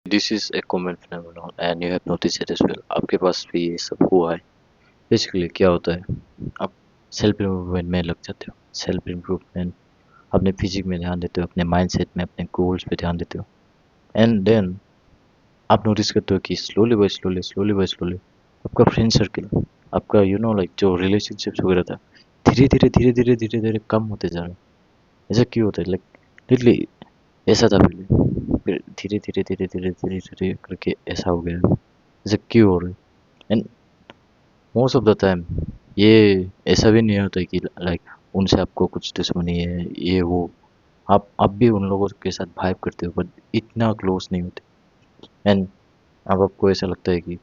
This is a common phenomenon and you have notice it as well. आपके पास भी ये सब हुआ है। बेसिकली क्या होता है, आप सेल्फ इम्प्रूवमेंट में लग जाते हो। सेल्फ इम्प्रूवमेंट, अपने फिजिक में ध्यान देते हो, अपने माइंडसेट में, अपने गोल्स पे ध्यान देते हो। एंड देन आप नोटिस करते हो कि स्लोली बाय स्लोली आपका फ्रेंड सर्कल, आपका लाइक जो रिलेशनशिप्स वगैरह था, धीरे धीरे कम होते जा रहा है। ऐसा क्यों होता है? लाइक लिटरली ऐसा था पहले, फिर धीरे धीरे करके ऐसा हो गया। ऐसा क्यों हो रहा है? And most of the time ये ऐसा भी नहीं होता है कि लाइक उनसे आपको कुछ दुश्मनी है, ये वो। आप भी उन लोगों के साथ वाइब करते हो, बट इतना क्लोज नहीं होते। एंड अब आपको ऐसा लगता है कि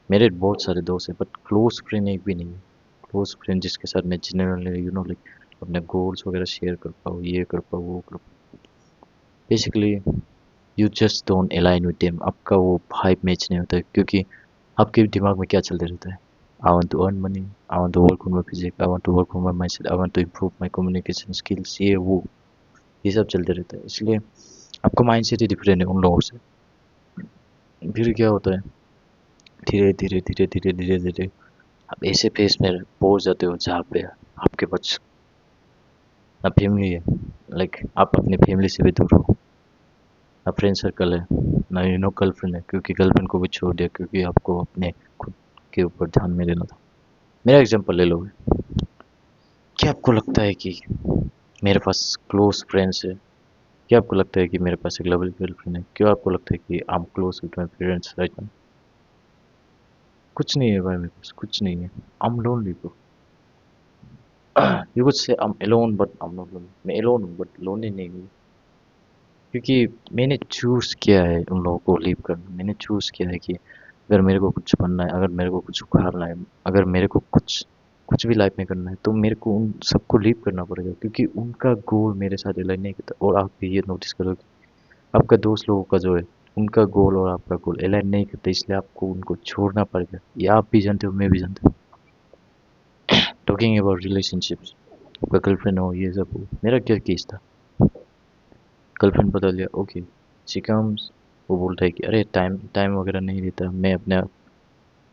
मेरे बहुत सारे दोस्त हैं, बट क्लोज फ्रेंड एक भी नहीं है। क्लोज फ्रेंड जिसके साथ मैं जनरली लाइक अपने गोल्स वगैरह शेयर कर पाऊँ, ये कर पाऊँ, वो कर पाऊँ। Basically you just don't align with them. आपका वो वाइब मैच नहीं होता है, क्योंकि आपके दिमाग में क्या चलते रहता है? I want to earn money, I want to work on my physique, I want to work on my mindset, I want to improve my communication skills, ये वो, ये सब चलते रहता है। इसलिए आपका माइंडसेट ही डिफरेंट है उन लोगों से। फिर क्या होता है, धीरे धीरे आप ऐसे फेस में पहुंच जाते हो जहाँ पे आपके पास ना फैमिली है, लाइक आप अपनी फैमिली से भी दूर हो, ना फ्रेंड सर्कल है, ना गर्लफ्रेंड है, क्योंकि गर्लफ्रेंड को भी छोड़ दिया क्योंकि आपको अपने खुद के ऊपर ध्यान में देना था। मेरा एग्जांपल ले लो। क्या आपको लगता है कि मेरे पास क्लोज फ्रेंड्स है? क्या आपको लगता है कि मेरे पास एक लवली गर्लफ्रेंड है? क्यों आपको लगता है कि I am close with my parents right now? कुछ नहीं है भाई, मेरे पास कुछ नहीं है। I am lonely bro. You could say I am alone but I am not lonely. मैं अलोन हूँ बट लोनली नहीं हूँ, क्योंकि मैंने चूज किया है उन लोगों को लीव करना। मैंने चूज किया है कि अगर मेरे को कुछ बनना है, अगर मेरे को कुछ उखाड़ना है, अगर मेरे को कुछ कुछ भी लाइफ में करना है, तो मेरे को उन सबको लीव करना पड़ेगा, क्योंकि उनका गोल मेरे साथ अलाइन नहीं करता। और आप भी ये नोटिस करो कि आपका दोस्त लोगों का जो है, उनका गोल और आपका गोल अलाइन नहीं करता, इसलिए आपको उनको छोड़ना पड़ेगा। ये आप भी जानते हो, मैं भी जानता हूँ। टॉकिंग अबाउट रिलेशनशिप्स, आपका गर्लफ्रेंड हो, ये सब हो, मेरा क्या केस था। गर्लफ्रेंड बदल लिया, ओके। शी कम्स, वो बोलता है कि अरे टाइम टाइम वगैरह नहीं देता मैं अपने,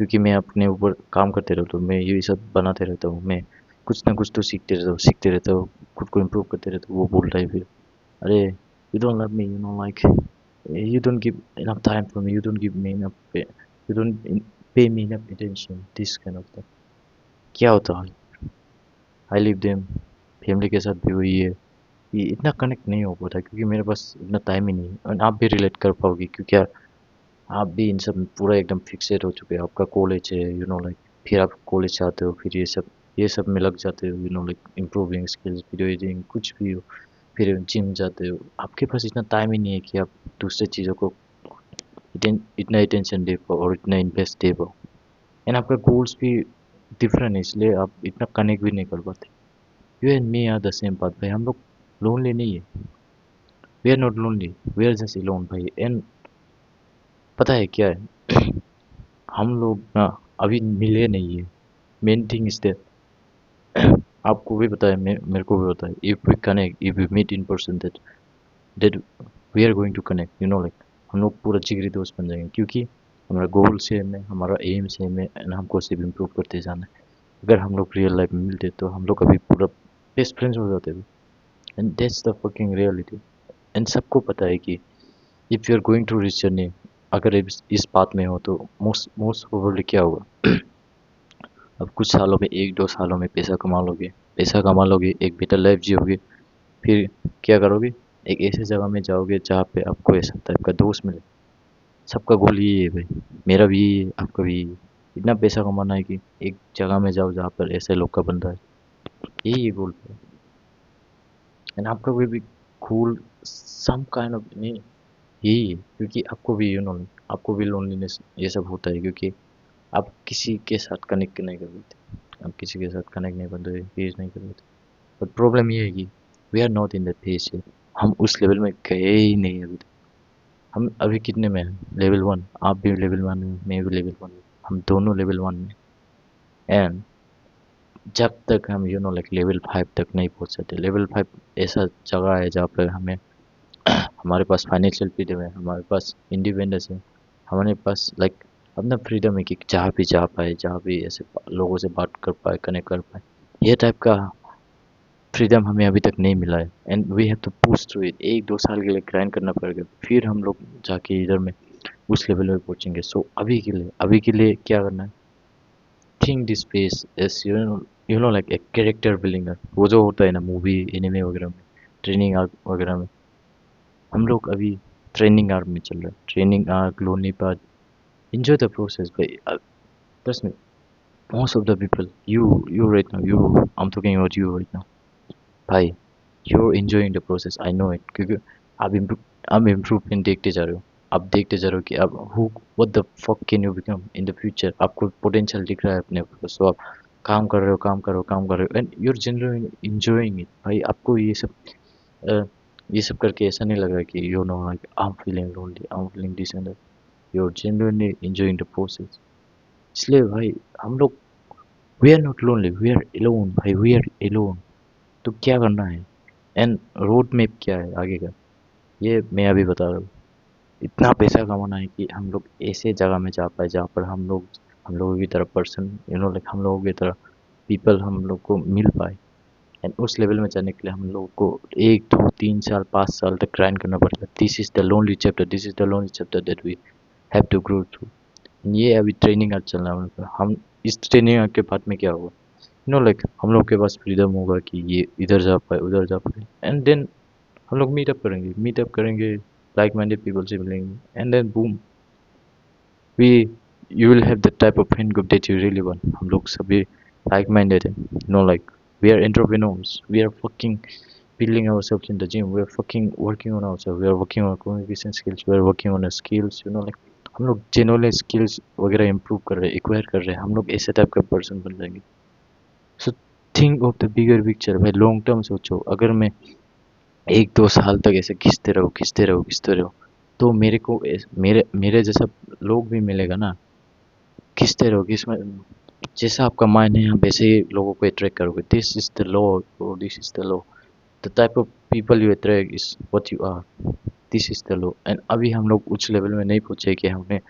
क्योंकि मैं अपने ऊपर काम करते रहता हूँ, मैं यही सब बनाते रहता हूँ, मैं कुछ ना कुछ तो सीखते रहता हूँ, खुद को इम्प्रूव करते रहता हूँ। वो बोलता है फिर, अरे you don't love me, like you don't give enough time for me, you don't give me enough pay, you don't pay me enough attention, this kind of stuff। क्या होता है, आई लिव देम, फैमिली के साथ भी वही है। ये इतना कनेक्ट नहीं हो पाता क्योंकि मेरे पास इतना टाइम ही नहीं है। और आप भी रिलेट कर पाओगे क्योंकि आप भी इन सब में पूरा एकदम फिक्सेड हो चुके हो। आपका कॉलेज है, लाइक फिर आप कॉलेज जाते हो, फिर ये सब में लग जाते हो, like improving skills, video editing, कुछ भी हो। फिर जिम जाते हो। आपके पास इतना टाइम ही नहीं है कि आप दूसरे चीज़ों को इतना अटेंशन दे पाओ और इतना इन्वेस्ट दे पाओ। एंड आपका गोल्स भी डिफरेंट है, इसलिए आप इतना कनेक्ट भी नहीं कर पाते। You and me are the same बात भाई, हम लोग लोनली नहीं है। We are not lonely, we are just lone भाई। एंड पता है क्या है, हम लोग ना अभी मिले नहीं है। मेन थिंग इज दैट, आपको भी पता है, मेरे को भी पता है, if we connect, if we meet in person, that we are going to connect, like हम लोग पूरा जिगरी दोस्त बन जाएंगे, क्योंकि हमारा गोल सेम है, हमारा एम सेम है, एंड हमको सिर्फ इम्प्रूव करते जाना है। अगर हम लोग रियल लाइफ में मिलते तो हम लोग अभी पूरा बेस्ट फ्रेंड्स हो जाते थे। And that's the fucking reality. And सबको पता है कि if you are going to reach journey, अगर इस बात में हो, तो मोस्ट मोस्ट प्रोबेबली क्या होगा, अब कुछ सालों में, 1-2 सालों में पैसा कमा लोगे। पैसा कमा लोगे, एक बेटर लाइफ जियोगे। फिर क्या करोगे? एक ऐसी जगह में जाओगे जहाँ पे आपको ऐसा टाइप का दोस्त मिले। सबका गोल यही है भाई, मेरा भी यही है, आपका भी यही है। इतना पैसा कमाना है कि एक जगह में जाओ जहाँ पर ऐसे लोग का बंदा है। यही है गोल। एंड आपका कोई भी कूल सम काइंड ऑफ नहीं, यही है, क्योंकि आपको भी आपको भी लोनलीनेस ये सब होता है, क्योंकि आप किसी के साथ कनेक्ट नहीं कर पाते। आप किसी के साथ कनेक्ट नहीं बनते, फेस नहीं कर पाते। बट प्रॉब्लम ये है कि we are not in that phase yet। हम उस लेवल में गए ही नहीं अभी तक। हम अभी कितने में हैं? लेवल 1। आप भी लेवल 1 में, मैं भी लेवल 1 में, हम दोनों लेवल 1 में। एंड जब तक हम लाइक लेवल 5 तक नहीं पहुंच सकते, लेवल 5 ऐसा जगह है जहाँ पर हमें हमारे पास फाइनेंशियल फ्रीडम है, हमारे पास इंडिपेंडेंस है, हमारे पास लाइक अपना फ्रीडम है कि जहाँ भी जा पाए, जहाँ भी ऐसे लोगों से बात कर पाए, कनेक्ट कर पाए। ये टाइप का फ्रीडम हमें अभी तक नहीं मिला है, and we have to push through it. 1-2 साल के लिए ग्राइंड करना पड़ेगा, फिर हम लोग जाके इधर में उस लेवल में पहुंचेंगे। सो अभी के लिए क्या करना है, think this face S U know like a character building. वो जो होता है ना मूवी एनिमे वगैरह में, ट्रेनिंग आर्क वगैरह में, हम लोग अभी ट्रेनिंग आर्क में चल रहे हैं। Training arc, lonely path, enjoy the process भाई। trust me, most of the people, you right now, I'm talking about you right now भाई, you're enjoying the process, I know it, क्योंकि आप improvement देखते जा रहे हो। आप देखते जा रहे हो कि आप who what the fuck can you become in the future. आपको पोटेंशियल दिख रहा है अपने ऊपर, सो आप काम कर रहे हो, काम कर रहे हो, and you're generally enjoying it भाई। आपको अ, ये सब करके ऐसा नहीं लग रहा है कि you know like I am feeling lonely, I am feeling this and that. You are genuinely enjoying the process. इसलिए भाई हम लोग, we are not lonely, we are alone भाई, वी आर एलोन। तो क्या करना है, एंड रोड मैप क्या है आगे का, ये मैं अभी बता रहा हूँ। इतना पैसा कमाना है कि हम लोग ऐसे जगह में जा पाए जहाँ पर हम लोगों की तरह पर्सन, यू नो लाइक हम लोगों की तरह पीपल हम लोग को मिल पाए। एंड उस लेवल में जाने के लिए हम लोगों को 1 2 3 साल 5 साल तक ग्राइंड करना पड़ता है। This is the lonely chapter, this is the lonely chapter that we have to grow through. ये अभी ट्रेनिंग आज चल रहा है हम लोग का। हम इस ट्रेनिंग आर्क के बाद में क्या होगा, यू नो लाइक हम लोग के पास फ्रीडम होगा कि ये इधर जा पाए, उधर जा पाए, एंड देन हम लोग मीटअप करेंगे, लाइक माइंडेड पीपल से मिलेंगे, and then boom, we you will have the type of friend group that you really want. हम लोग सभी लाइक माइंडेड हैं, no like we are entrepreneurs, we are fucking building ourselves in the gym, we are fucking working on ourselves, we are working on communication skills, we are working on our skills, you know like हम लोग genuinely skills वगैरह improve कर रहे हैं, acquire कर रहे हैं। हम लोग ऐसे टाइप का पर्सन बन जाएंगे। So think of the bigger picture भाई, लॉन्ग टर्म सोचो। अगर मैं 1-2 साल तक ऐसे खींचते रहो, तो मेरे को मेरे मेरे जैसा लोग भी मिलेगा ना। खींचते रहो, किसमें जैसा आपका माइंड है आप वैसे ही लोगों को अट्रैक्ट करोगे। This is the law, this is the law. The type of people you attract is what you are, this is the law. And अभी हम लोग उस लेवल में नहीं पहुंचे कि हमें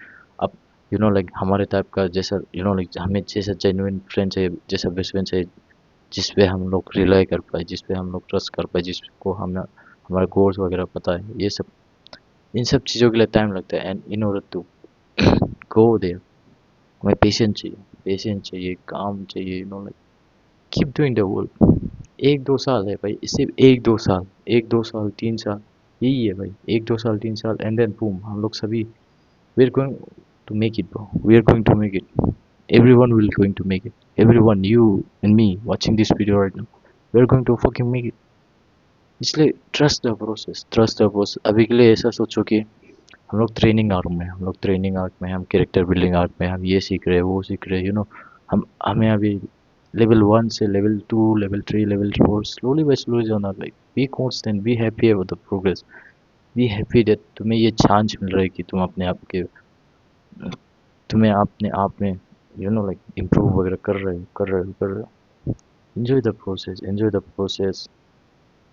अब यू नो लाइक हमारे टाइप का जैसा, यू नो लाइक हमें जैसा जेन्युइन फ्रेंड चाहिए, जैसा बेस्ट फ्रेंड चाहिए, जिस पे हम लोग रिलाई कर पाए, जिस पे हम लोग ट्रस्ट कर पाए, जिसको हम हमारे गोल्स वगैरह पता है। ये सब, इन सब चीज़ों के लिए टाइम लगता है, and in order to go there हमें पेशेंस चाहिए, काम चाहिए, you know like keep doing the work. 1-2 साल है भाई, सिर्फ 1-2 साल, 1-2 साल 3 साल, यही है भाई। 1-2 साल 3 साल, एंड देन बूम, हम लोग सभी we are going to make it bro, we are going to make it. Everyone will going to make it. Everyone, you and me watching this video right now, we're going to fucking make it. इसलिए trust the process. अभी के लिए ऐसा सोचो कि हम लोग training arc में, हम कैरेक्टर बिल्डिंग आर्क में, हम ये सीख रहे हैं, वो सीख रहे हैं, यू नो। हमें अभी लेवल 1 से level 2, level 3, level 4, slowly by slowly जाना। Like be constant, be happy about the progress, be happy that तुम्हें ये चांस मिल रहा है कि तुम्हें अपने आप में यू नो लाइक इम्प्रूव वगैरह कर रहे हो। एंजॉय द प्रोसेस,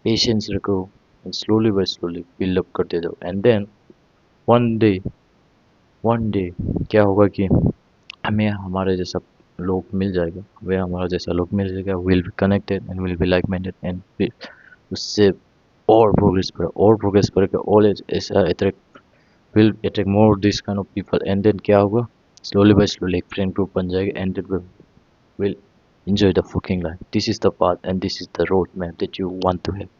पेशेंस रखो, and slowly by slowly build up करते जाओ, and then one day one day क्या होगा कि हमें हमारे जैसा लोग मिल जाएगा, वे हमारा जैसा लोग मिल जाएगा, will be connected and will be like minded, and उससे और प्रोग्रेस करेगा, और ऐसा attract will attract more this kind of people, and then क्या होगा, स्लोली बाय स्लोली एक फ्रेंड ग्रुप बन जाएगा, and then will enjoy the fucking life. This is the path and this is the road map that you want to have.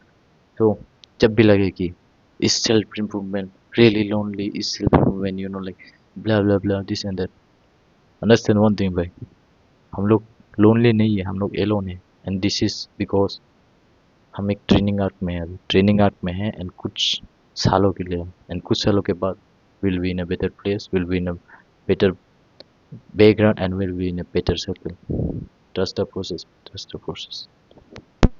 So जब भी लगे कि is self improvement really lonely, is self improvement, you know, like blah blah blah this and that, understand one thing भाई, हम लोग lonely नहीं है, हम लोग alone है। and this is because हम एक ट्रेनिंग आर्क में है, अभी ट्रेनिंग आर्क में है, एंड कुछ सालों के लिए, एंड कुछ सालों के बाद will be in a better place, will be in a better background, and will be in a better circle. Trust the process.